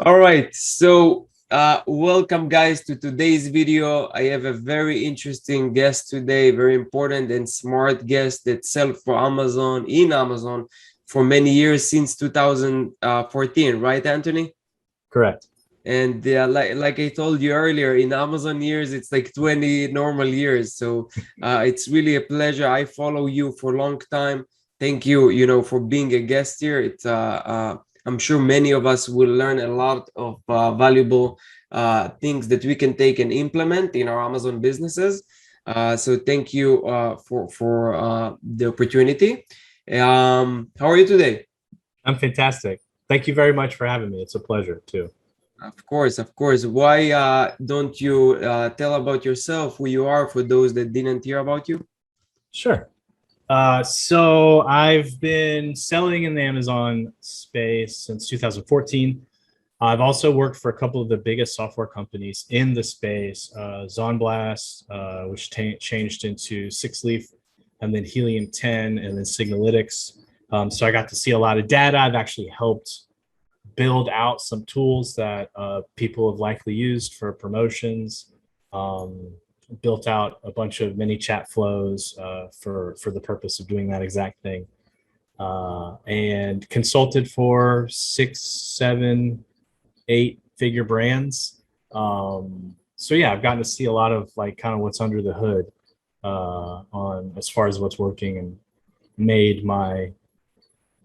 All right, so welcome guys to today's video. I have a very interesting guest today, very important and smart guest that sells for Amazon in Amazon for many years since 2014, right, Anthony? Correct. And like I told you earlier, in Amazon years, it's like 20 normal years. So it's really a pleasure. I follow you for a long time. Thank you, for being a guest here. I'm sure many of us will learn a lot of valuable things that we can take and implement in our Amazon businesses. So thank you for the opportunity. How are you today? I'm fantastic. Thank you very much for having me. It's a pleasure too. Of course, of course. Why don't you tell about yourself, who you are, for those that didn't hear about you? Sure. So I've been selling in the Amazon space since 2014. I've also worked for a couple of the biggest software companies in the space, Zonblast, which changed into Six Leaf, and then Helium 10, and then Signalytics. So I got to see a lot of data. I've actually helped build out some tools that people have likely used for promotions. Um, Built out a bunch of mini chat flows for the purpose of doing that exact thing, and consulted for 6, 7, 8 figure brands. So yeah, I've gotten to see a lot of like kind of what's under the hood on as far as what's working, and made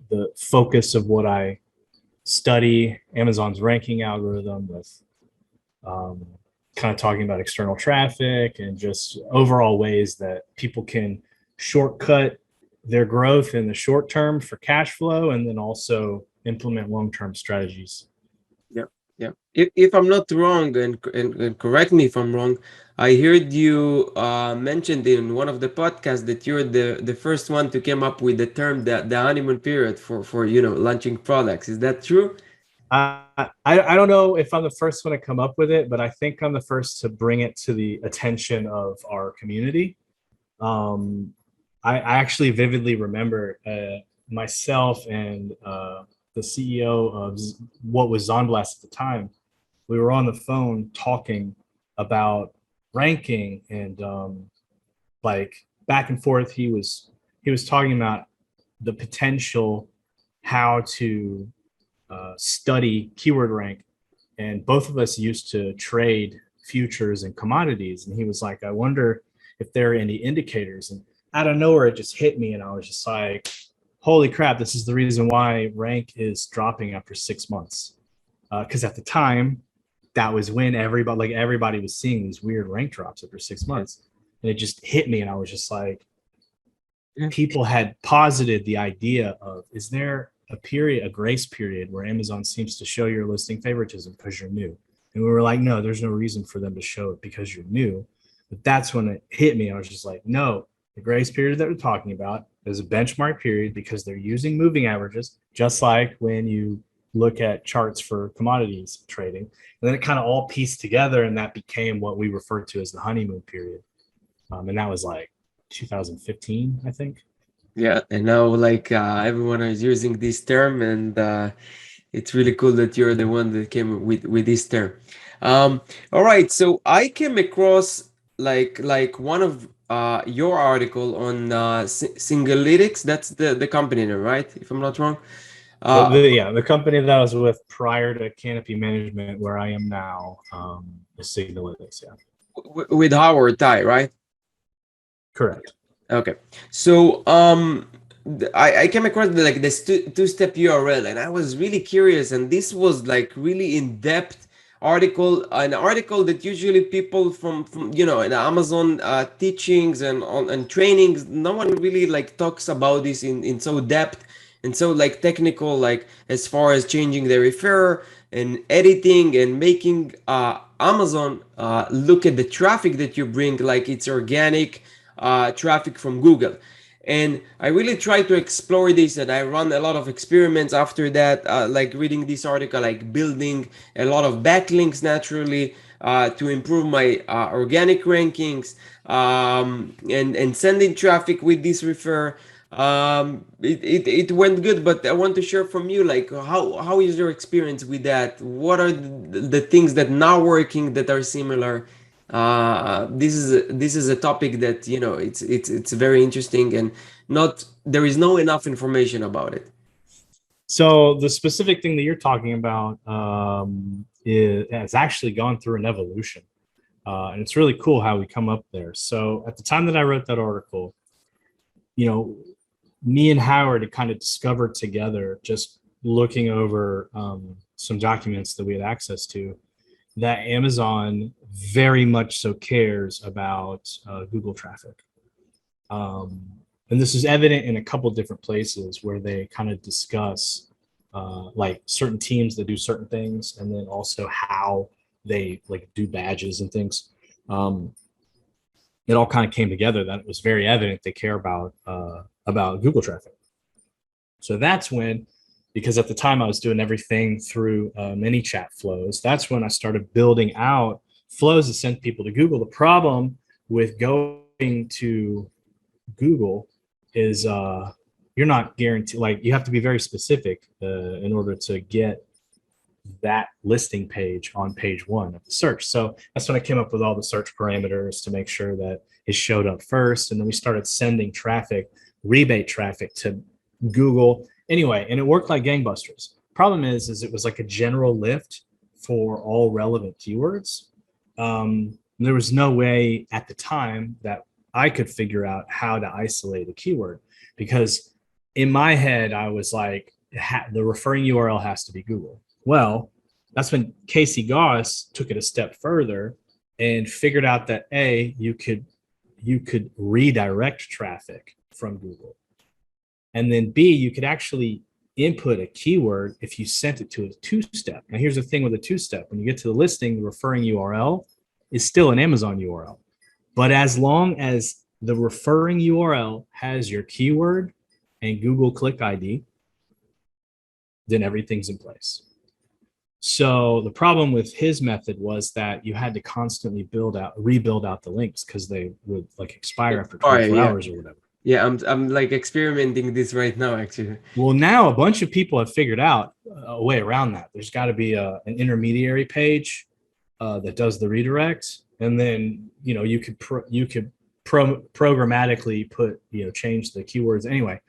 the focus of what I study Amazon's ranking algorithm with um, kind of talking about external traffic and just overall ways that people can shortcut their growth in the short term for cash flow, and then also implement long-term strategies. Yeah, yeah. If I'm not wrong, and correct me if I'm wrong, I heard you mentioned in one of the podcasts that you're the first one to come up with the term the honeymoon period for launching products. Is that true? I don't know if I'm the first one to come up with it, but I think I'm the first to bring it to the attention of our community. Um, I actually vividly remember myself and the CEO of what was Zonblast at the time. We were on the phone talking about ranking, and like back and forth. He was talking about the potential how to study keyword rank, and both of us used to trade futures and commodities, and he was like, I wonder if there are any indicators. And out of nowhere it just hit me, and I was just like, holy crap, this is the reason why rank is dropping after 6 months. Because at the time, that was when everybody was seeing these weird rank drops after six Yeah. months and it just hit me, and I was just like, Yeah. people had posited the idea of, is there a grace period where Amazon seems to show your listing favoritism because you're new? And we were like, no, there's no reason for them to show it because you're new. But that's when it hit me. I was just like, no, the grace period that we're talking about is a benchmark period because they're using moving averages, just like when you look at charts for commodities trading. And then it kind of all pieced together, and that became what we refer to as the honeymoon period. And that was like 2015, I think. Yeah, and now like everyone is using this term, and it's really cool that you're the one that came with this term. All right, so I came across like one of your article on Signalytics. That's the company name, right? If I'm not wrong. Uh, The company that I was with prior to Canopy Management, where I am now, is Signalytics. Yeah, with Howard Ty, right? correct. Okay, so I came across like this two-step URL, and I was really curious, and this was like really in-depth article, an article that usually people from in Amazon teachings and on and trainings, no one really like talks about this in so depth and so like technical, like as far as changing the referrer and editing and making Amazon look at the traffic that you bring like it's organic traffic from Google. And I really try to explore this, and I run a lot of experiments after that, like reading this article, like building a lot of backlinks naturally to improve my organic rankings, and sending traffic with this refer. It went good, but I want to share from you, like, how is your experience with that? What are the things that not working that are similar? This is a topic that, it's very interesting, and not there is no enough information about it. So the specific thing that you're talking about has actually gone through an evolution. And it's really cool how we come up there. So at the time that I wrote that article, you know, me and Howard had kind of discovered together, just looking over some documents that we had access to, that Amazon very much so cares about Google traffic. Um, and this is evident in a couple different places where they kind of discuss like certain teams that do certain things, and then also how they like do badges and things. Um, it all kind of came together that it was very evident they care about Google traffic. So that's when, because at the time I was doing everything through many chat flows, that's when I started building out flows to send people to Google. The problem with going to Google is you're not guaranteed, like you have to be very specific in order to get that listing page on page one of the search. So that's when I came up with all the search parameters to make sure that it showed up first. And then we started sending traffic, rebate traffic to Google anyway, and it worked like gangbusters. Problem is it was like a general lift for all relevant keywords. There was no way at the time that I could figure out how to isolate a keyword, because in my head I was like, the referring URL has to be Google. Well, that's when Casey Goss took it a step further and figured out that you could redirect traffic from Google, and then B, you could actually input a keyword if you sent it to a two-step. Now, here's the thing with a two-step: when you get to the listing, the referring URL is still an Amazon URL, but as long as the referring URL has your keyword and Google Click ID, then everything's in place. So the problem with his method was that you had to constantly rebuild out the links, because they would like expire after Oh, 24 yeah. hours or whatever. Yeah, I'm like experimenting this right now, actually. Well, now a bunch of people have figured out a way around that. There's got to be an intermediary page that does the redirect, and then you could programmatically put change the keywords anyway.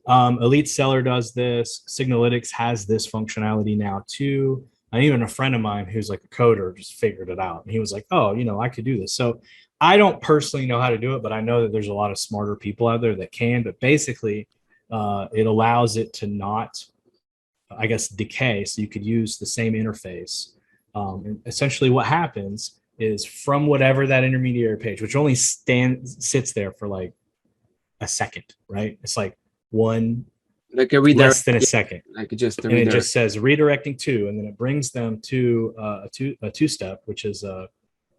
Elite Seller does this. Signalytics has this functionality now too. And even a friend of mine who's like a coder just figured it out. And he was like, oh, I could do this. So I don't personally know how to do it, but I know that there's a lot of smarter people out there that can. But basically, it allows it to not, I guess, decay. So you could use the same interface. And essentially what happens is, from whatever that intermediary page, which only sits there for like a second, right? It's like Like a redirect, less than a second, like just a and it redirect. just says redirecting to, and then it brings them to a two-step, which is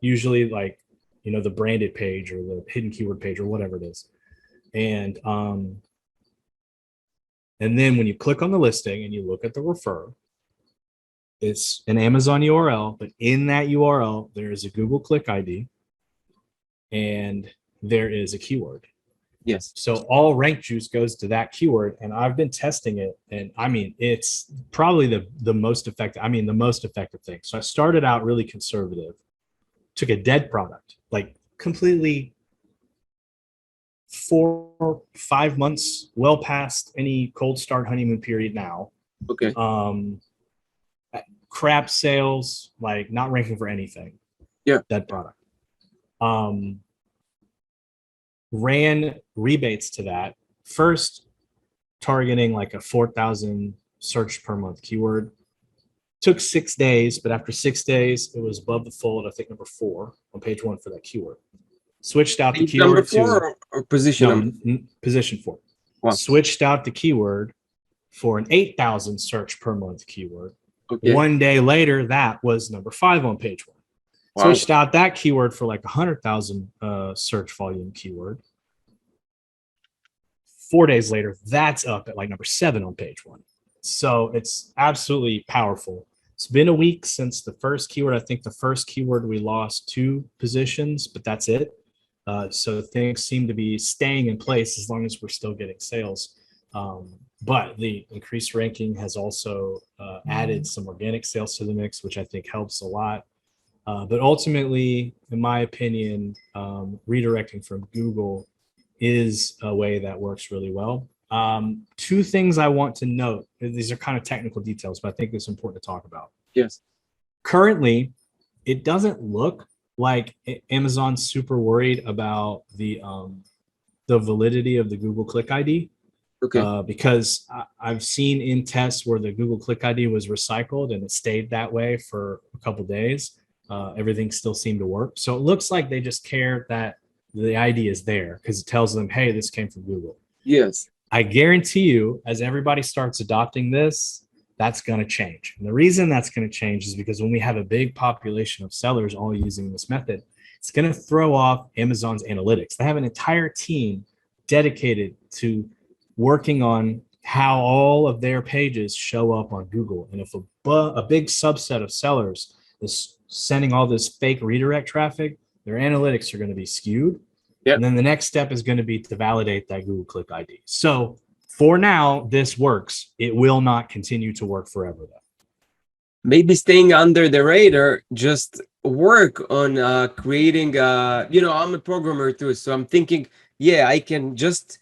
usually like the branded page or the hidden keyword page or whatever it is. And then when you click on the listing and you look at the refer, it's an Amazon URL, but in that URL there is a Google Click ID and there is a keyword. Yes. So all rank juice goes to that keyword, and I've been testing it, and I mean it's probably the most effective. I mean the most effective thing. So I started out really conservative, took a dead product, like completely 4-5 months, well past any cold start honeymoon period now. Okay. Crap sales, like not ranking for anything. Yeah. Dead product. Ran rebates to that, first targeting like a 4,000 search per month keyword. Took 6 days, but after 6 days, it was above the fold, I think number 4 on page 1 for that keyword. Switched out the keyword number 4 to or position number? Position 4. Wow. Switched out the keyword for an 8,000 search per month keyword. Okay. 1 day later, that was number 5 on page 1. Wow. Switched out that keyword for like 100,000 search volume keyword. 4 days later, that's up at like number 7 on page 1. So it's absolutely powerful. It's been a week since the first keyword. I think the first keyword we lost 2 positions, but that's it. So things seem to be staying in place as long as we're still getting sales. But the increased ranking has also added some organic sales to the mix, which I think helps a lot. But ultimately, in my opinion, redirecting from Google is a way that works really well. Two things I want to note. These are kind of technical details, but I think it's important to talk about. Yes. Currently, it doesn't look like Amazon's super worried about the validity of the Google Click ID, Okay. because I've seen in tests where the Google Click ID was recycled and it stayed that way for a couple of days. Everything still seemed to work. So it looks like they just care that the ID is there because it tells them, hey, this came from Google. Yes. I guarantee you, as everybody starts adopting this, that's going to change. And the reason that's going to change is because when we have a big population of sellers all using this method, it's going to throw off Amazon's analytics. They have an entire team dedicated to working on how all of their pages show up on Google. And if a big subset of sellers is sending all this fake redirect traffic, their analytics are going to be skewed. Yep. And then the next step is going to be to validate that Google Click ID. So for now, this works. It will not continue to work forever, though. Maybe staying under the radar, just work on creating, I'm a programmer too. So I'm thinking, yeah, I can just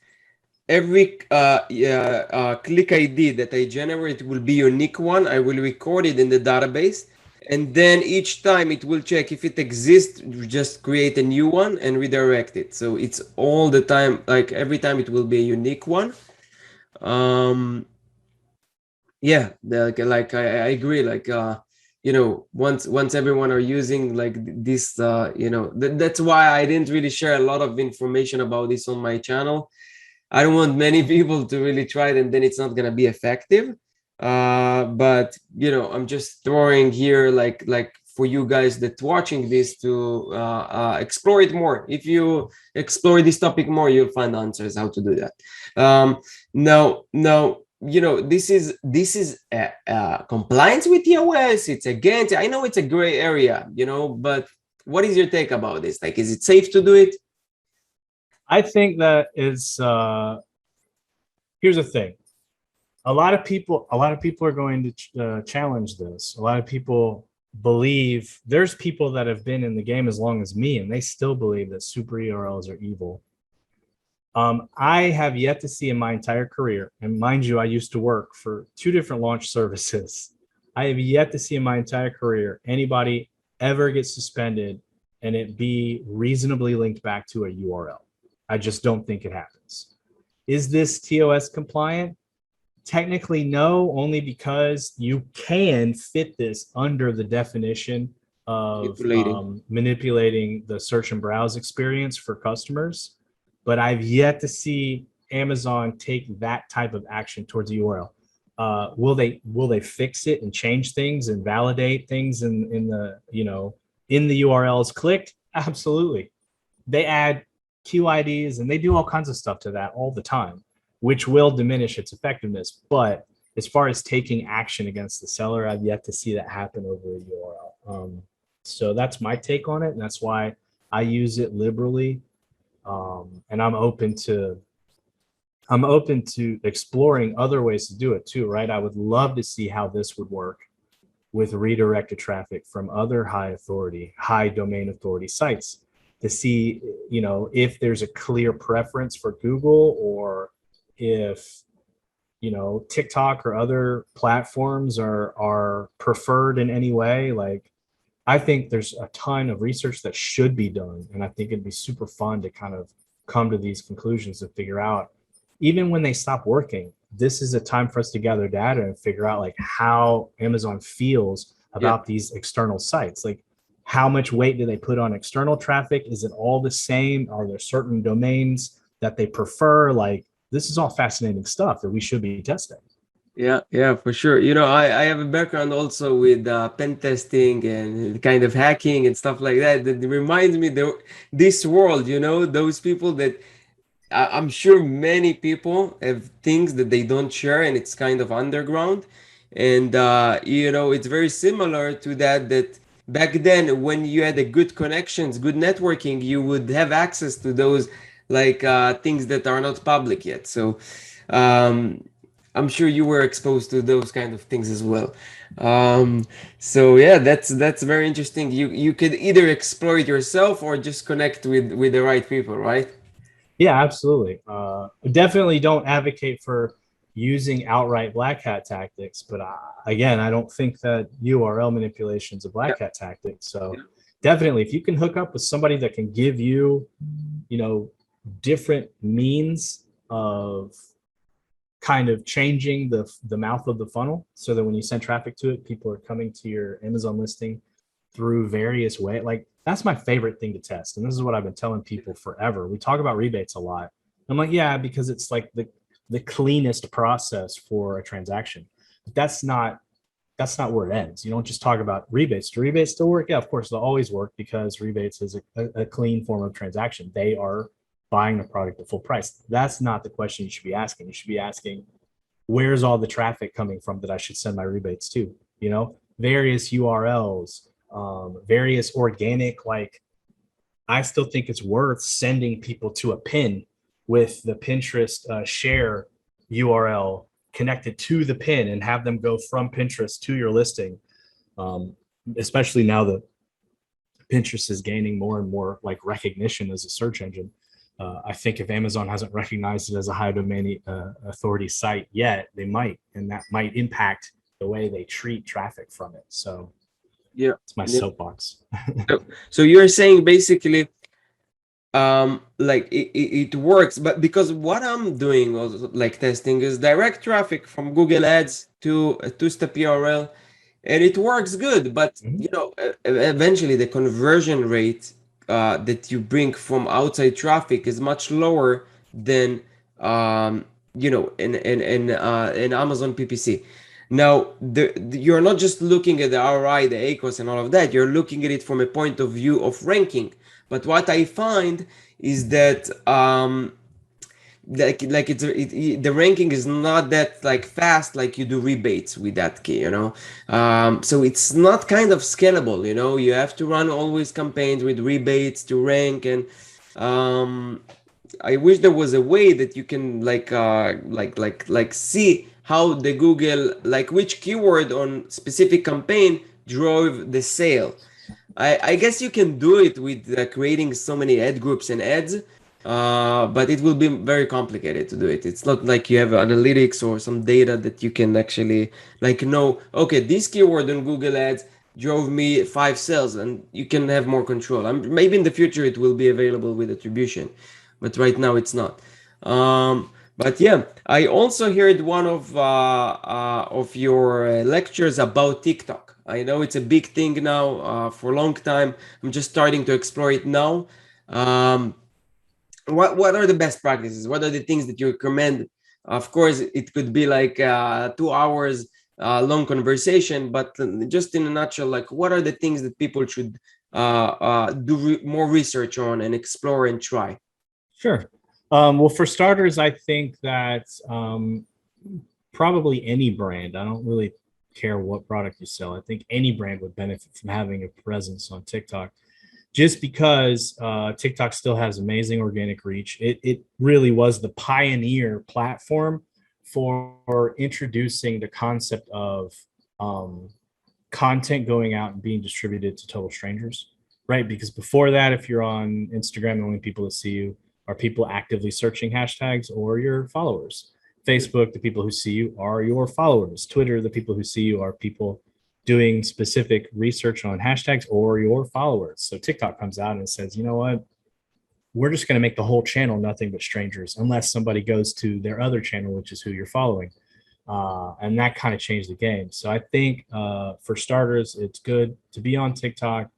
every click ID that I generate will be a unique one. I will record it in the database. And then each time it will check if it exists, just create a new one and redirect it. So it's all the time, like every time it will be a unique one. Yeah, I agree. Once everyone are using like this, that's why I didn't really share a lot of information about this on my channel. I don't want many people to really try it and then it's not gonna be effective. But I'm just throwing here like for you guys that watching this to explore it more. If you explore this topic more, you'll find answers how to do that. Now, this is compliance with TOS. It's against. I know it's a gray area, but what is your take about this? Like, is it safe to do it? I think that is. Here's the thing. A lot of people are going to challenge this. A lot of people believe there's people that have been in the game as long as me, and they still believe that super URLs are evil. I have yet to see in my entire career, and mind you, I used to work for 2 different launch services. I have yet to see in my entire career anybody ever get suspended and it be reasonably linked back to a URL. I just don't think it happens. Is this TOS compliant? Technically, no, only because you can fit this under the definition of manipulating the search and browse experience for customers. But I've yet to see Amazon take that type of action towards a URL. Will they fix it and change things and validate things in the URLs clicked? Absolutely. They add QIDs and they do all kinds of stuff to that all the time, which will diminish its effectiveness. But as far as taking action against the seller, I've yet to see that happen over a URL. So that's my take on it, and that's why I use it liberally. And I'm open to exploring other ways to do it too, right? I would love to see how this would work with redirected traffic from other high domain authority sites to see, if there's a clear preference for Google, or if, TikTok or other platforms are preferred in any way. Like, I think there's a ton of research that should be done. And I think it'd be super fun to kind of come to these conclusions and figure out, even when they stop working, this is a time for us to gather data and figure out like how Amazon feels about these external sites. Like, how much weight do they put on external traffic? Is it all the same? Are there certain domains that they prefer? Like, this is all fascinating stuff that we should be testing. Yeah, for sure. I have a background also with pen testing and kind of hacking and stuff like that. That reminds me this world, those people that I'm sure many people have things that they don't share and it's kind of underground. And, it's very similar to that back then when you had a good connections, good networking, you would have access to those like things that are not public yet. So um, I'm sure you were exposed to those kind of things as well. Um, so yeah, that's very interesting. You could either explore it yourself or just connect with the right people, right? Yeah, absolutely. Definitely don't advocate for using outright black hat tactics, but again, I don't think that URL manipulation is a Yeah. black hat tactic. So definitely, if you can hook up with somebody that can give you, you know, different means of kind of changing the mouth of the funnel, so that when you send traffic to it, people are coming to your Amazon listing through various ways. Like that's my favorite thing to test. And this is what I've been telling people forever. We talk about rebates a lot. I'm like, yeah, because it's like the cleanest process for a transaction. But that's not where it ends. You don't just talk about rebates. Do rebates still work? Yeah, of course they'll always work because rebates is a clean form of transaction. They are buying the product at full price. That's not the question you should be asking. You should be asking, where's all the traffic coming from that I should send my rebates to? You know, various URLs, various organic, like I still think it's worth sending people to a pin with the Pinterest share URL connected to the pin and have them go from Pinterest to your listing. Um, Especially now that Pinterest is gaining more and more like recognition as a search engine. I think if Amazon hasn't recognized it as a high domain authority site yet, they might, and that might impact the way they treat traffic from it. So Yeah. it's my Yeah. soapbox. So you're saying basically like it works, but because what I'm doing also like testing is direct traffic from Google Ads to a two-step URL, and it works good, but Mhm. you know eventually the conversion rate that you bring from outside traffic is much lower than you know in Amazon PPC. Now you're not just looking at the ROI, the ACOS and all of that, you're looking at it from a point of view of ranking. But what I find is that like the ranking is not that like fast like you do rebates with that key, you know. So it's not kind of scalable, you know. You have to run always campaigns with rebates to rank, and um I wish there was a way that you can like see how the Google, like which keyword on specific campaign drove the sale. I guess you can do it with creating so many ad groups and ads, but it will be very complicated to do it. It's not like you have analytics or some data that you can actually like know, okay, this keyword on Google Ads drove me 5 sales, and you can have more control. Maybe in the future it will be available with attribution, but right now it's not. But yeah, I also heard one of your lectures about TikTok. I know it's a big thing now for a long time. I'm just starting to explore it now. Um, what are the best practices? What are the things that you recommend? Of course, it could be like 2 hours long conversation, but just in a nutshell, like what are the things that people should do more research on and explore and try? Sure. Well, for starters, I think that probably any brand, I don't really care what product you sell. I think any brand would benefit from having a presence on TikTok just because TikTok still has amazing organic reach. It really was the pioneer platform for introducing the concept of um, content going out and being distributed to total strangers, right? Because before that, if you're on Instagram, the only people that see you are people actively searching hashtags or your followers. Facebook, the people who see you are your followers. Twitter, the people who see you are people doing specific research on hashtags or your followers. So TikTok comes out and says, you know what? We're just going to make the whole channel nothing but strangers, unless somebody goes to their other channel, which is who you're following. And that kind of changed the game. So I think for starters, it's good to be on TikTok.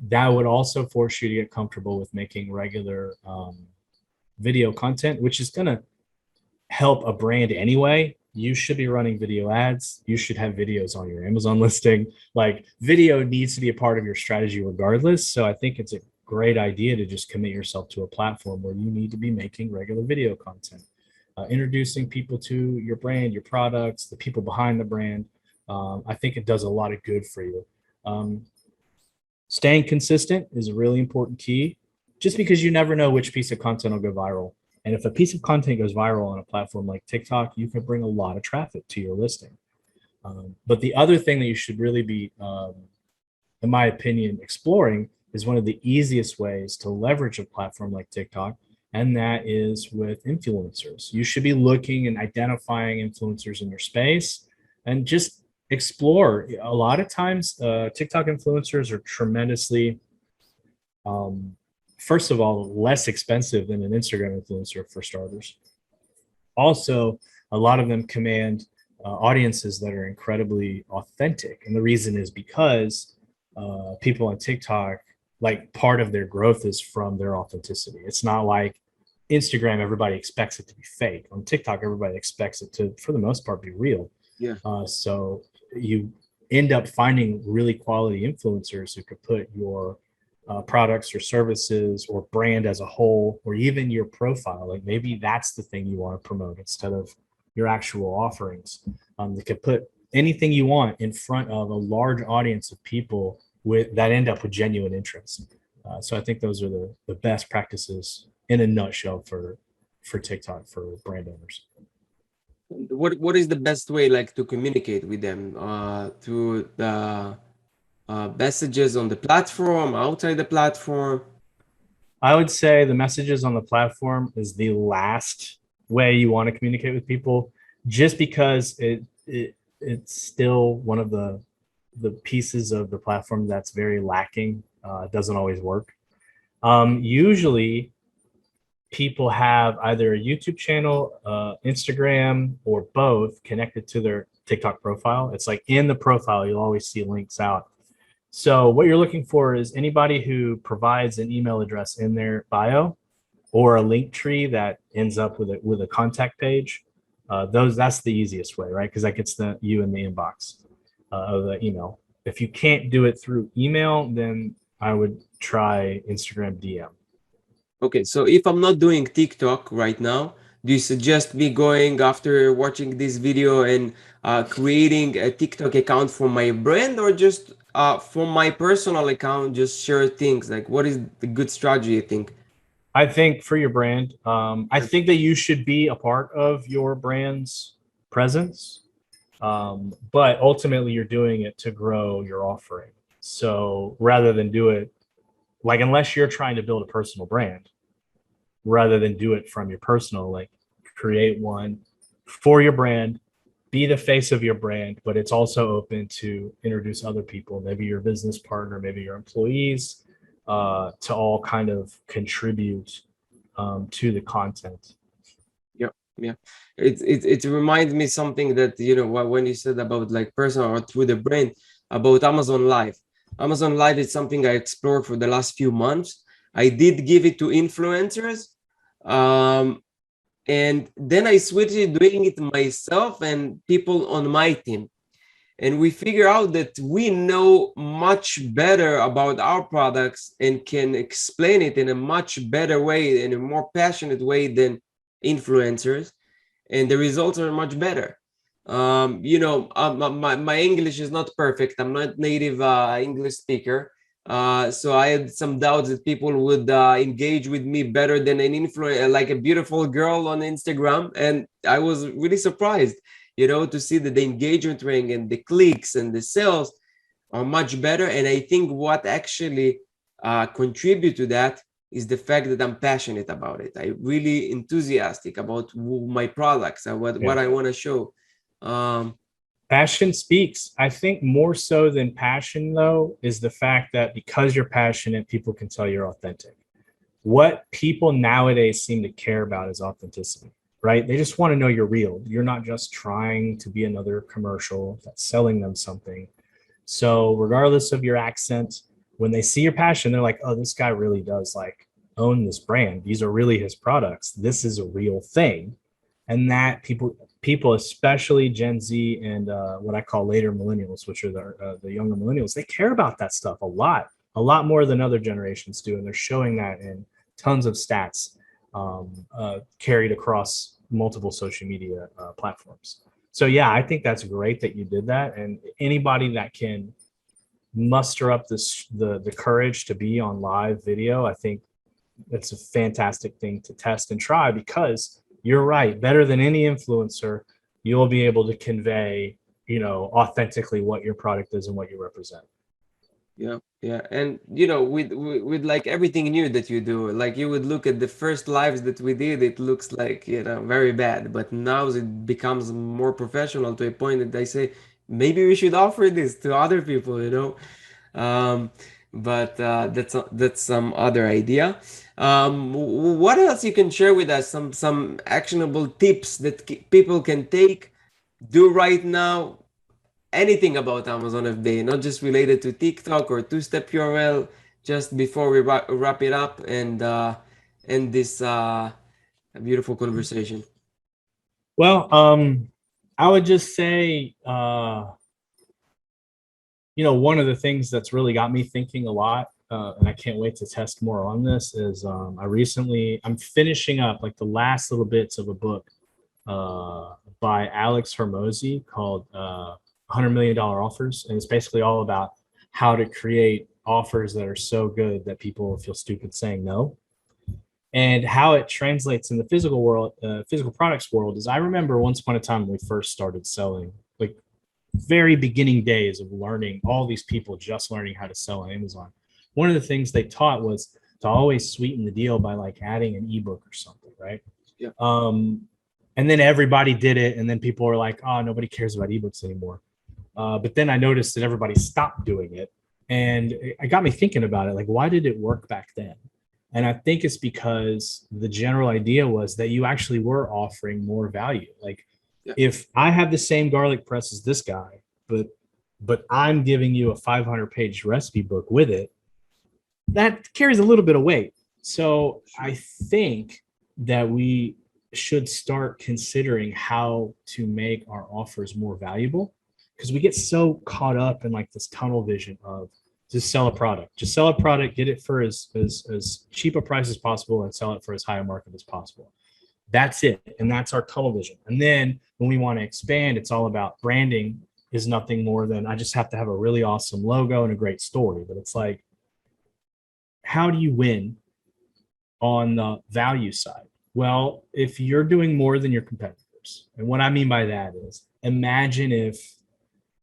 That would also force you to get comfortable with making regular video content, which is going to help a brand anyway. You should be running video ads. You should have videos on your Amazon listing. Like video needs to be a part of your strategy regardless. So I think it's a great idea to just commit yourself to a platform where you need to be making regular video content, introducing people to your brand, your products, the people behind the brand. I think it does a lot of good for you. Um, Staying consistent is a really important key, just because you never know which piece of content will go viral. And if a piece of content goes viral on a platform like TikTok, you can bring a lot of traffic to your listing. But the other thing that you should really be, in my opinion, exploring is one of the easiest ways to leverage a platform like TikTok, and that is with influencers. You should be looking and identifying influencers in your space and just explore. A lot of times, TikTok influencers are tremendously, um, first of all, less expensive than an Instagram influencer for starters. Also, a lot of them command audiences that are incredibly authentic. And the reason is because people on TikTok, like part of their growth is from their authenticity. It's not like Instagram, everybody expects it to be fake. On TikTok, everybody expects it to, for the most part, be real. Yeah. So you end up finding really quality influencers who could put your products or services or brand as a whole, or even your profile. Like maybe that's the thing you want to promote instead of your actual offerings. They could put anything you want in front of a large audience of people with that end up with genuine interest. So I think those are the best practices in a nutshell for TikTok for brand owners. What is the best way like to communicate with them? Through the messages on the platform, outside the platform? I would say the messages on the platform is the last way you want to communicate with people, just because it's still one of the pieces of the platform that's very lacking. It doesn't always work. Usually, people have either a YouTube channel, Instagram, or both connected to their TikTok profile. It's like in the profile, you'll always see links out. So what you're looking for is anybody who provides an email address in their bio or a link tree that ends up with a contact page. That's the easiest way, right? Because that gets you in the inbox of the email. If you can't do it through email, then I would try Instagram DM. Okay, so if I'm not doing TikTok right now, do you suggest me going after watching this video and creating a TikTok account for my brand, or just for my personal account, just share things? Like, what is the good strategy, you think? I think for your brand, I think that you should be a part of your brand's presence, but ultimately you're doing it to grow your offering. So rather than do it like, unless you're trying to build a personal brand, rather than do it from your personal, like create one for your brand, be the face of your brand, but it's also open to introduce other people, maybe your business partner, maybe your employees, to all kind of contribute to the content. Yeah, yeah. It reminds me something that, you know, when you said about like personal or through the brand, about Amazon Live. Amazon Live is something I explored for the last few months. I did give it to influencers, and then I switched to doing it myself and people on my team. And we figure out that we know much better about our products and can explain it in a much better way, in a more passionate way than influencers, and the results are much better. My English is not perfect. I'm not native English speaker, so I had some doubts that people would engage with me better than an influencer, like a beautiful girl on Instagram, and I was really surprised, to see that the engagement rate and the clicks and the sales are much better. And I think what actually contribute to that is the fact that I'm passionate about it. I really enthusiastic about my products and what Yeah. I want to show. Um, Passion speaks. I think more so than passion, though, is the fact that because you're passionate, people can tell you're authentic. What people nowadays seem to care about is authenticity, right? They just want to know you're real. You're not just trying to be another commercial that's selling them something. So, regardless of your accent, when they see your passion, they're like, oh, this guy really does like own this brand. These are really his products. This is a real thing. And that people, especially Gen Z and what I call later millennials, which are the younger millennials, they care about that stuff a lot more than other generations do, and they're showing that in tons of stats carried across multiple social media platforms. So yeah, I think that's great that you did that, and anybody that can muster up the courage to be on live video, I think it's a fantastic thing to test and try, because you're right, better than any influencer, you'll be able to convey, authentically what your product is and what you represent. Yeah, yeah, and with like everything new that you do, like you would look at the first lives that we did, it looks like very bad, but now it becomes more professional to a point that I say maybe we should offer this to other people. Um, but that's some other idea. What else you can share with us? Some actionable tips that people can take, do right now, anything about Amazon FBA, not just related to TikTok or two-step URL. Just before we wrap it up and end this beautiful conversation. Well, I would just say, one of the things that's really got me thinking a lot, and I can't wait to test more on this, is I'm finishing up like the last little bits of a book by Alex Hormozy called $100 Million Offers. And it's basically all about how to create offers that are so good that people feel stupid saying no. And how it translates in the physical world, physical products world, is I remember once upon a time when we first started selling, like very beginning days of learning, all these people just learning how to sell on Amazon. One of the things they taught was to always sweeten the deal by like adding an ebook or something, right? Yeah. And then everybody did it, and then people were like, "Oh, nobody cares about ebooks anymore." But then I noticed that everybody stopped doing it, and it got me thinking about it. Like, why did it work back then? And I think it's because the general idea was that you actually were offering more value. Like, Yeah. if I have the same garlic press as this guy, but I'm giving you a 500-page recipe book with it, that carries a little bit of weight. So I think that we should start considering how to make our offers more valuable, because we get so caught up in like this tunnel vision of just sell a product, get it for as cheap a price as possible, and sell it for as high a market as possible. That's it. And that's our tunnel vision. And then when we want to expand, it's all about branding is nothing more than I just have to have a really awesome logo and a great story. But it's like, how do you win on the value side? Well, if you're doing more than your competitors, and what I mean by that is, imagine if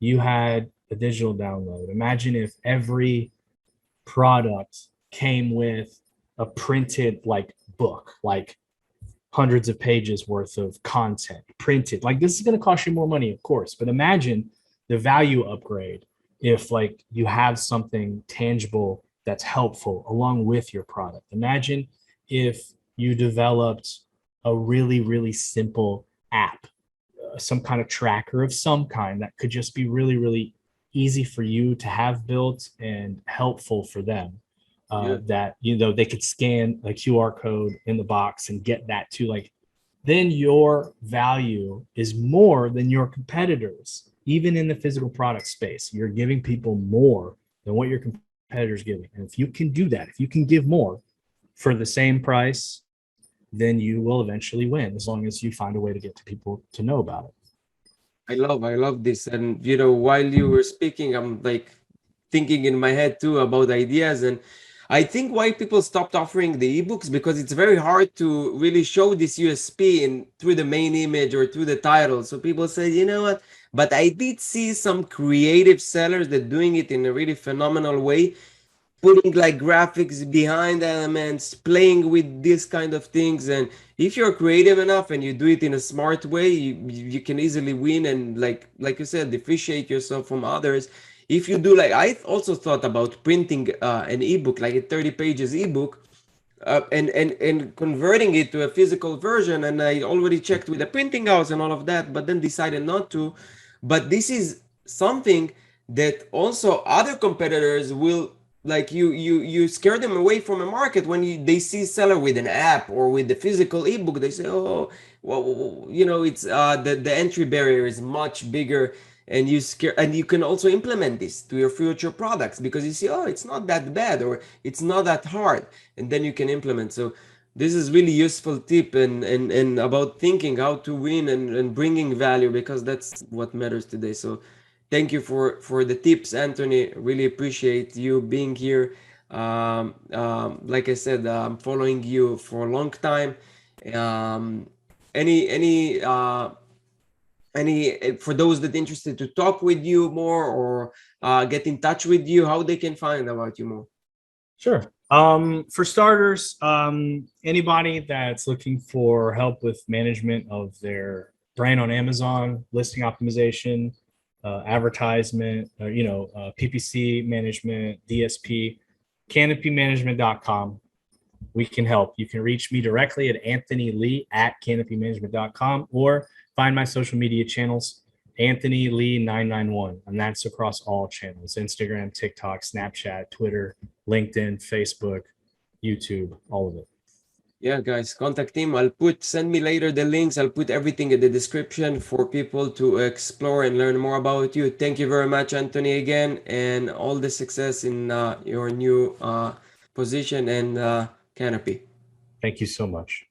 you had a digital download. Imagine if every product came with a printed like book, like hundreds of pages worth of content printed. Like, this is going to cost you more money, of course, but imagine the value upgrade if like you have something tangible that's helpful along with your product. Imagine if you developed a really, really simple app, some kind of tracker of some kind that could just be really, really easy for you to have built and helpful for them. Yeah. That they could scan a QR code in the box and get that too. Like, then your value is more than your competitors. Even in the physical product space, you're giving people more than what your competitors giving. And if you can do that, if you can give more for the same price, then you will eventually win, as long as you find a way to get to people to know about it. I love this. And while you were speaking, I'm like thinking in my head too about ideas. And I think why people stopped offering the ebooks, because it's very hard to really show this USP in through the main image or through the title. So people say, you know what? But I did see some creative sellers that doing it in a really phenomenal way, putting like graphics behind elements, playing with this kind of things. And if you're creative enough and you do it in a smart way, you can easily win and like you said, differentiate yourself from others. If you do, like I also thought about printing an ebook, like a 30 pages ebook, and converting it to a physical version. And I already checked with the printing house and all of that, but then decided not to. But this is something that also other competitors will, like, you scare them away from a market when they see seller with an app or with the physical ebook. They say, oh, well, it's the entry barrier is much bigger, and you can also implement this to your future products because you see, oh, it's not that bad or it's not that hard, and then you can implement. So this is really useful tip, and about thinking how to win and bringing value, because that's what matters today. So Thank you for the tips, Anthony. Really appreciate you being here. Like I said, I'm following you for a long time. Um, any for those that interested to talk with you more or get in touch with you, how they can find about you more? Sure. For starters, anybody that's looking for help with management of their brand on Amazon, listing optimization, advertisement, PPC management, DSP, canopymanagement.com. We can help. You can reach me directly at Anthony Lee at canopymanagement.com or find my social media channels, Anthony Lee 991. And that's across all channels: Instagram, TikTok, Snapchat, Twitter, LinkedIn, Facebook, YouTube, all of it. Yeah, guys, contact him. Send me later the links. I'll put everything in the description for people to explore and learn more about you. Thank you very much, Anthony, again, and all the success in your new position and Canopy. Thank you so much.